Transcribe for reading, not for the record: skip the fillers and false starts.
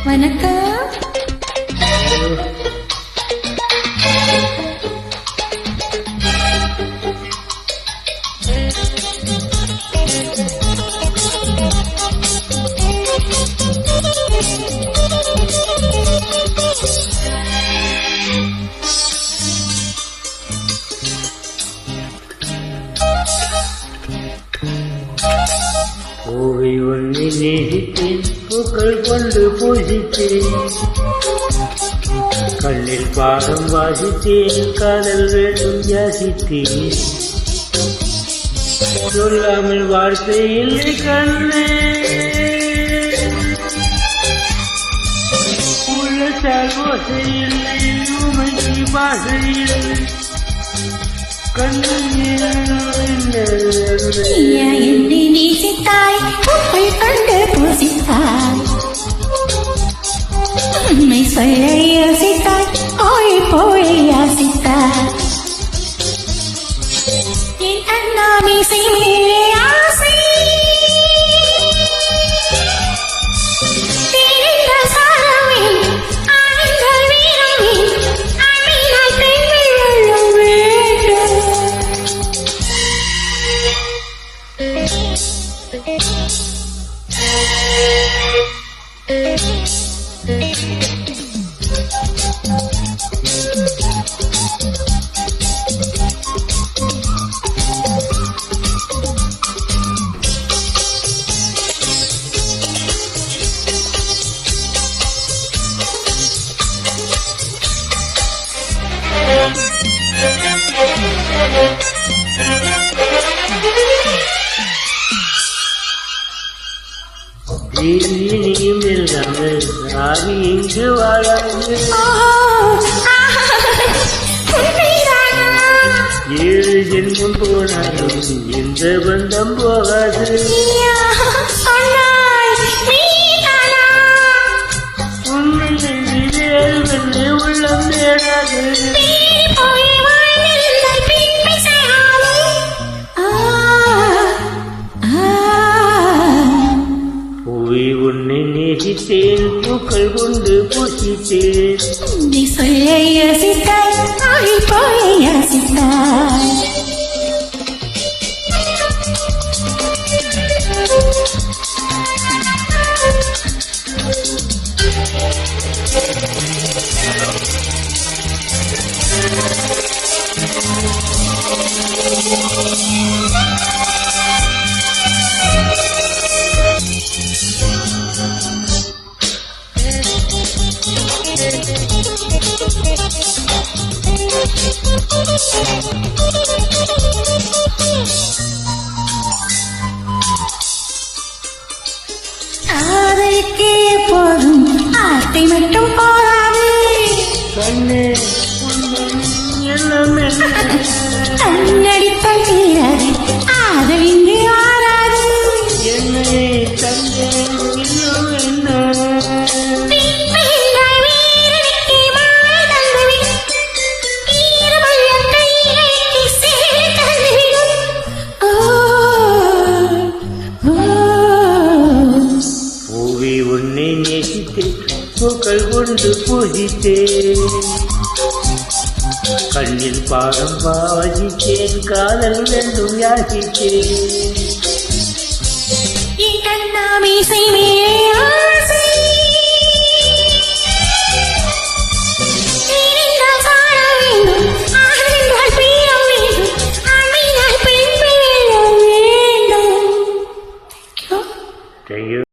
வணக்கம். பூவை ஒன்றை நேசித்தேன், பூக்கள் கொண்டு பூசித்தேன், கண்ணில் பாடம் வாசித்தேன், காதல் வேண்டும் யாசித்தேன், சொல்லாமல் வார்த்தை இல்லை கண்ணே, உள்ளத்தால் ஓசை இல்லை, உமைக்கு பாசை இல்லை, என்னை நேசித்தாய், பூக்கள் கண்டு பூசித்தாய், உண்மை சொல்ல யோசித்தாய், ஆழி போல யாசித்தாய், என் அண்ணா மீசை மேலே ஆசை தெரிந்த சாரமே, ஆழ்ந்த வீரமே, அன்பினால் பெண்கள் வெல்லும் வேண்டும். நீயும் இல்லாமல் நான் இங்கு வாழாது, 7 ஜென்மம் போனாலும் இந்த பந்தம் போகாது, உண்மையிலே உள்ளம் தேடாது, உன்னை நேசித்தேன், பூக்கள் கொண்டு பூசித்தேன், நீ சொல்ல யோசித்தாய், ஆழி போல யாசித்தாய், காதலுக்கு எப்போதும் ஆசை மட்டும் போராது, கண்ணே எல்லாம் கண்ணடித்தால் தீராது, ஆதலின்றி வாராது, என்னை தந்தேன் இன்னும் என்ன, உன்னை நேசித்தேன், பூக்கள் கொண்டு பூஜித்தேன், கண்ணில் பாடம் வாசித்தேன், காதல் வேண்டும் யாசித்தேன், என் கண்ணா மீசை மேலே